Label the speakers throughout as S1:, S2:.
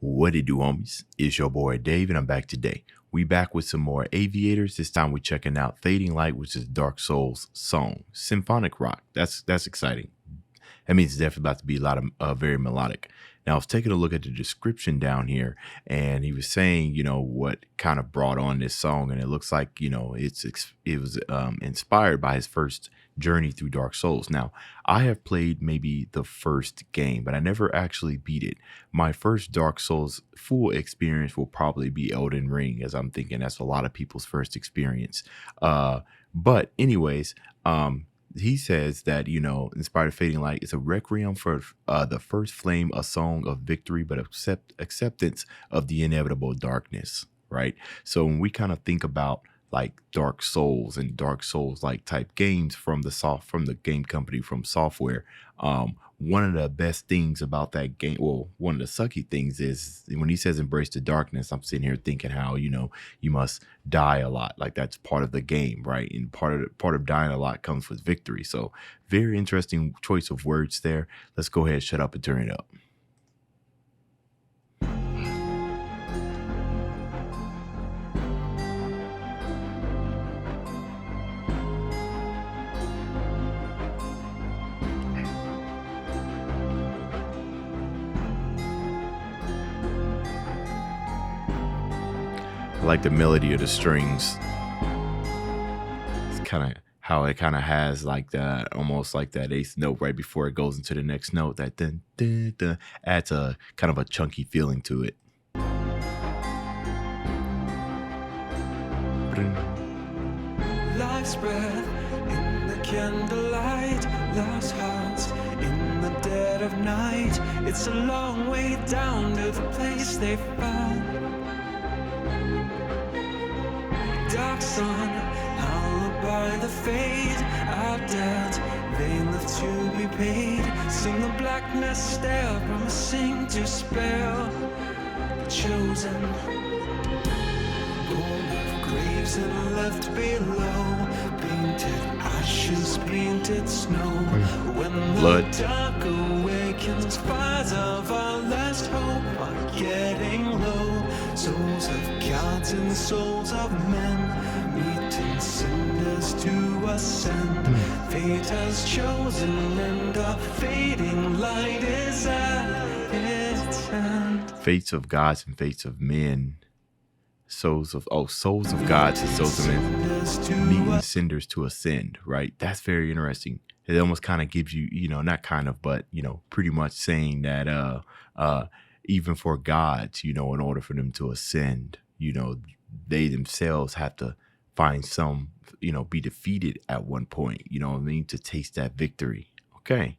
S1: What it do, homies? It's your boy Dave, and I'm back today. We back with some more Aviators. This time we're checking out Fading Light, which is Dark Souls song. Symphonic rock. That's exciting. That means it's definitely about to be a lot of very melodic. Now, I was taking a look at the description down here, and he was saying, what kind of brought on this song, and it looks like, it was inspired by his first journey through Dark Souls. Now, I have played maybe the first game, but I never actually beat it. My first Dark Souls full experience will probably be Elden Ring, as I'm thinking that's a lot of people's first experience. But anyways, he says that, Inspired Fading Light is a requiem for the first flame, a song of victory, but acceptance of the inevitable darkness, right? So when we kind of think about like Dark Souls and Dark Souls like type games from the game company From Software, one of the best things about that game, well, one of the sucky things is when he says embrace the darkness, I'm sitting here thinking how, you must die a lot. Like that's part of the game, right? And part of dying a lot comes with victory. So very interesting choice of words there. Let's go ahead, shut up and turn it up. I like the melody of the strings. It's kind of how it kind of has like that, almost like that eighth note right before it goes into the next note. That dun, dun, dun, adds a kind of a chunky feeling to it.
S2: Life's breath in the candlelight, lost hearts in the dead of night. It's a long way down to the place they found. Dark sun, hallowed by the fade. Our debt, they live to be paid. Sing the blackness stare, promising to spare the chosen. Born of graves and left below, painted ashes, painted snow. When
S1: Blood.
S2: The dark awakens, fires of our last hope are getting low. Souls of gods and souls of men, meeting cinders to ascend. Fate has chosen, and a fading light is at its end.
S1: Fates of gods and fates of men. Souls of gods and souls of men, meeting cinders to ascend, right? That's very interesting. It almost kind of gives you, not kind of, but pretty much saying that even for gods, in order for them to ascend, they themselves have to find some, be defeated at one point, to taste that victory. Okay.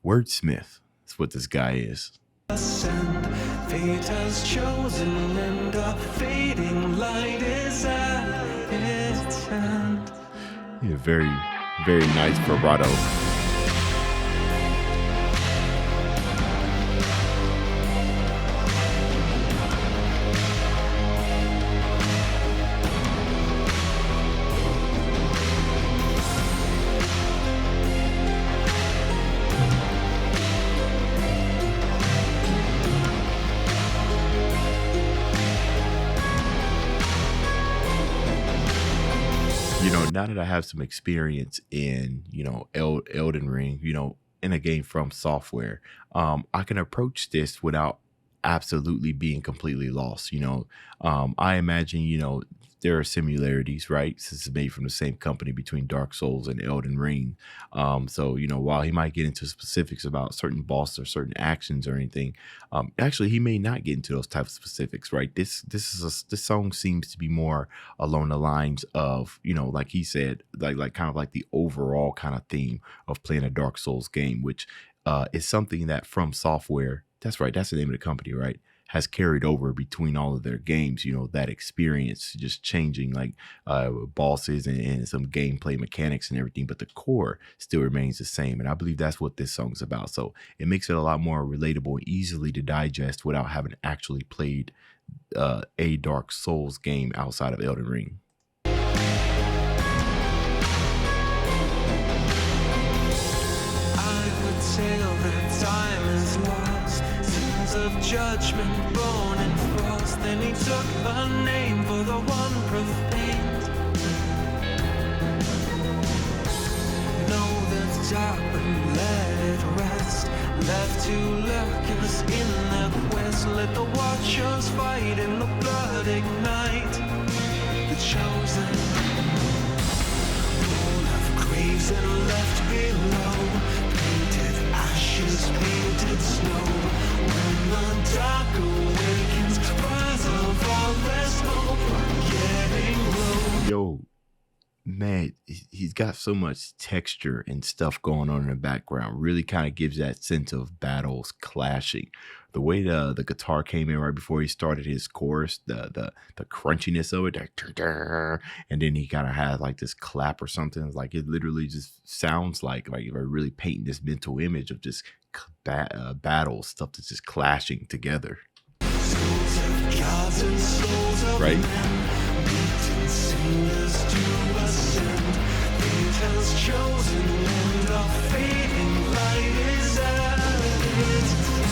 S1: Wordsmith. That's what this guy is.
S2: Ascend. Fate has chosen, and a fading light is at its end.
S1: Yeah, very, very nice vibrato. Now that I have some experience in, Elden Ring, in a game From Software, I can approach this without absolutely being completely lost. I imagine, there are similarities, right? Since it's made from the same company between Dark Souls and Elden Ring. So, while he might get into specifics about certain bosses or certain actions or anything, actually he may not get into those types of specifics, right? This song seems to be more along the lines of, like he said, like kind of like the overall kind of theme of playing a Dark Souls game, which is something that From Software, that's right, that's the name of the company, right, has carried over between all of their games, that experience just changing like bosses and some gameplay mechanics and everything, but the core still remains the same. And I believe that's what this song's about. So it makes it a lot more relatable and easily to digest without having actually played a Dark Souls game outside of Elden Ring.
S2: I would tell that time is lost, since wheels of judgment born in frost. Then he took a name for the one profaned. Know the dark but let it rest. Left to lurkers in their quest. Let the watchers fight in the blood ignite. The chosen, full of graves and left below. Painted ashes, painted snow. When the dark awakens, cries of our last hope are getting low.
S1: Yo, man, he's got so much texture and stuff going on in the background. Really kind of gives that sense of battles clashing. The way the guitar came in right before he started his chorus, the crunchiness of it, and then he kind of has like this clap or something. It's like it literally just sounds like you're really painting this mental image of just battle stuff that's just clashing together.
S2: Souls of gods and souls of
S1: Right.
S2: men, beaten singers to ascend. Fate has chosen when the fading light is at its end.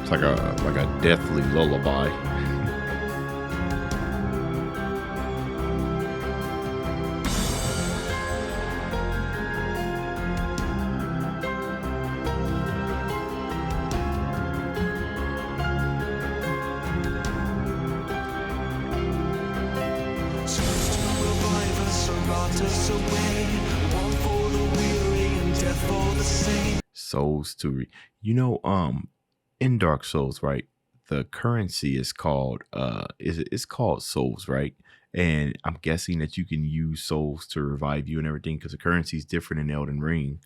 S1: It's like a deathly lullaby.
S2: Souls to revive us or rot us away. One for the weary and death for the saint.
S1: Souls to in Dark Souls, right? The currency is called it's called souls, right? And I'm guessing that you can use souls to revive you and everything because the currency is different in Elden Ring,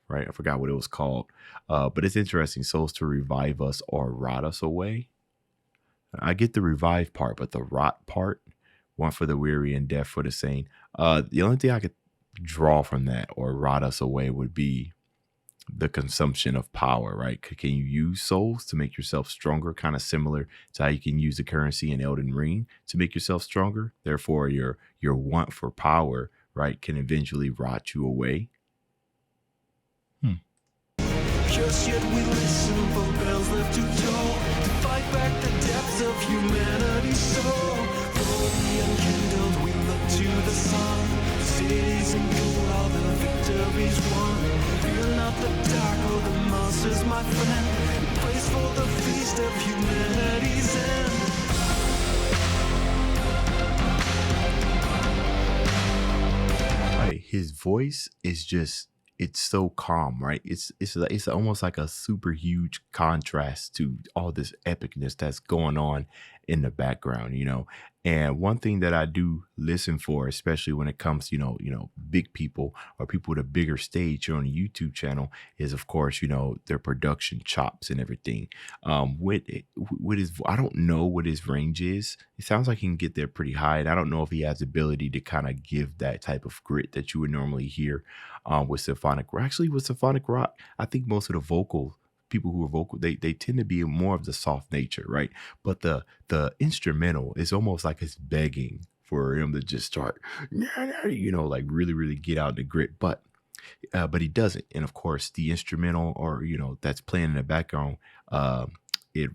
S1: right? I forgot what it was called. But it's interesting, souls to revive us or rot us away. I get the revive part, but the rot part, one for the weary and death for the saint. The only thing I could draw from that or rot us away would be the consumption of power, right? Can you use souls to make yourself stronger? Kind of similar to how you can use the currency in Elden Ring to make yourself stronger. Therefore, your want for power, right, can eventually rot you away.
S2: Just yet we listen for bells left to toll, to fight back the depths of humanity's soul. For the unkindled we look to the sun. Cities and gold, all the victories won. Fear not the dark or the monsters, my friend. Praise for the feast of humanity's end.
S1: Right, his voice is just, it's so calm, right? It's almost like a super huge contrast to all this epicness that's going on in the background, you know. And one thing that I do listen for, especially when it comes to, big people or people with a bigger stage here on the YouTube channel, is of course, their production chops and everything. With his, I don't know what his range is. It sounds like he can get there pretty high, and I don't know if he has the ability to kind of give that type of grit that you would normally hear with symphonic. Actually, with symphonic rock, I think most of the people who are vocal, they tend to be more of the soft nature, right? But the instrumental is almost like it's begging for him to just start, like really, really get out the grit. But he doesn't. And of course, the instrumental or that's playing in the background, it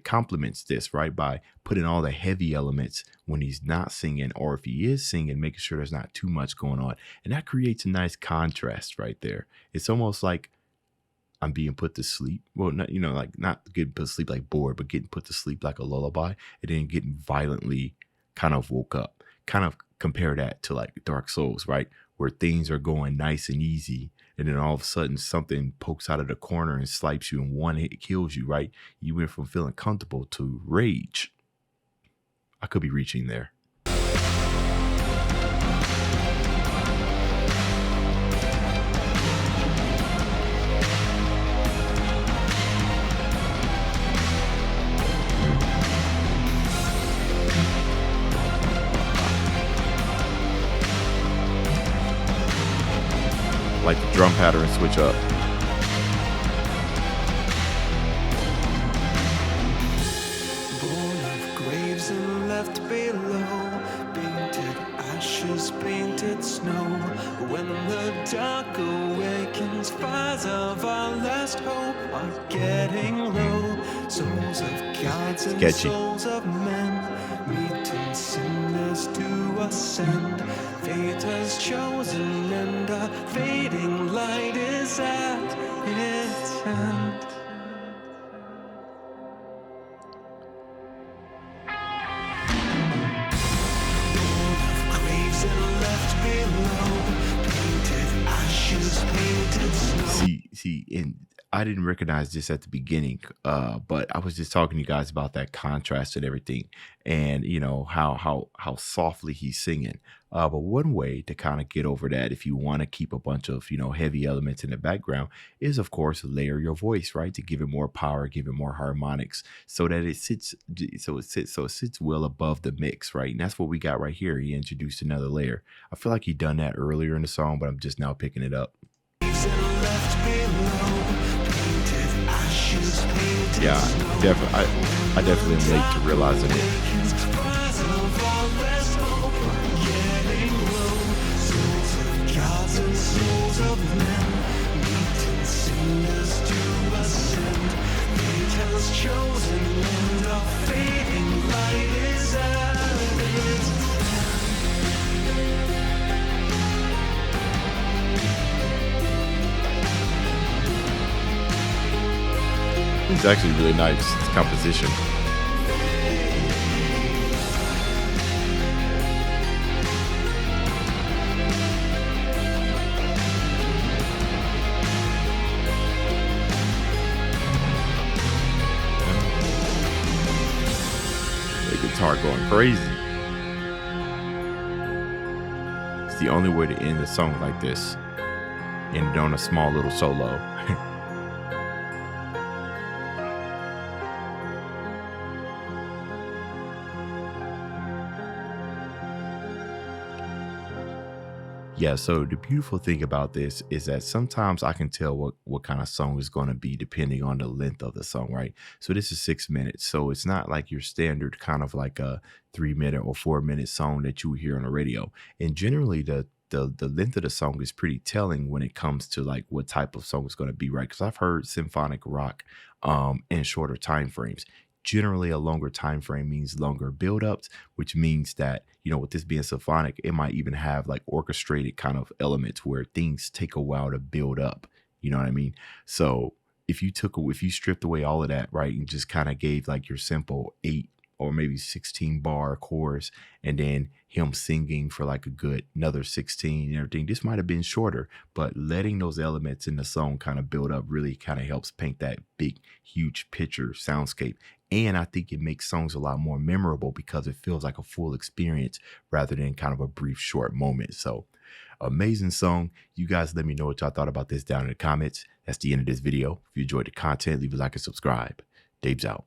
S1: complements this, right, by putting all the heavy elements when he's not singing, or if he is singing, making sure there's not too much going on, and that creates a nice contrast right there. It's almost like I'm being put to sleep. Well, not not getting put to sleep like bored, but getting put to sleep like a lullaby, and then getting violently kind of woke up. Kind of compare that to like Dark Souls, right, where things are going nice and easy, and then all of a sudden something pokes out of the corner and swipes you, and one hit kills you, right? You went from feeling comfortable to rage. I could be reaching there. Like the drum pattern switch up.
S2: below. Painted ashes, painted snow. When the dark awakens, fires of our last hope are getting low. Souls of gods and
S1: Sketchy.
S2: souls of men, meeting cinders to ascend. Fate has chosen, and a fading light is at its end. Graves and left below, painted ashes, painted snow.
S1: See, and I didn't recognize this at the beginning, but I was just talking to you guys about that contrast and everything, and you know how softly he's singing. But one way to kind of get over that, if you want to keep a bunch of heavy elements in the background, is of course layer your voice, right, to give it more power, give it more harmonics, so that it sits well above the mix, right? And that's what we got right here. He introduced another layer. I feel like he done that earlier in the song, but I'm just now picking it up. Yeah, definitely. I definitely am late to realizing it. It's actually really nice composition. The guitar going crazy. It's the only way to end a song like this. End on a small little solo. Yeah, so the beautiful thing about this is that sometimes I can tell what kind of song is going to be depending on the length of the song, right? So this is 6 minutes, so it's not like your standard kind of like a 3 minute or 4 minute song that you would hear on the radio. And generally, the length of the song is pretty telling when it comes to like what type of song it's going to be, right? Because I've heard symphonic rock in shorter time frames. Generally, a longer time frame means longer build-ups, which means that, with this being symphonic, it might even have like orchestrated kind of elements where things take a while to build up. You know what I mean? So if you stripped away all of that, right, and just kind of gave like your simple 8 or maybe 16 bar chorus, and then him singing for like a good another 16 and everything, this might have been shorter, but letting those elements in the song kind of build up really kind of helps paint that big, huge picture soundscape. And I think it makes songs a lot more memorable because it feels like a full experience rather than kind of a brief, short moment. So amazing song. You guys let me know what y'all thought about this down in the comments. That's the end of this video. If you enjoyed the content, leave a like and subscribe. Dave's out.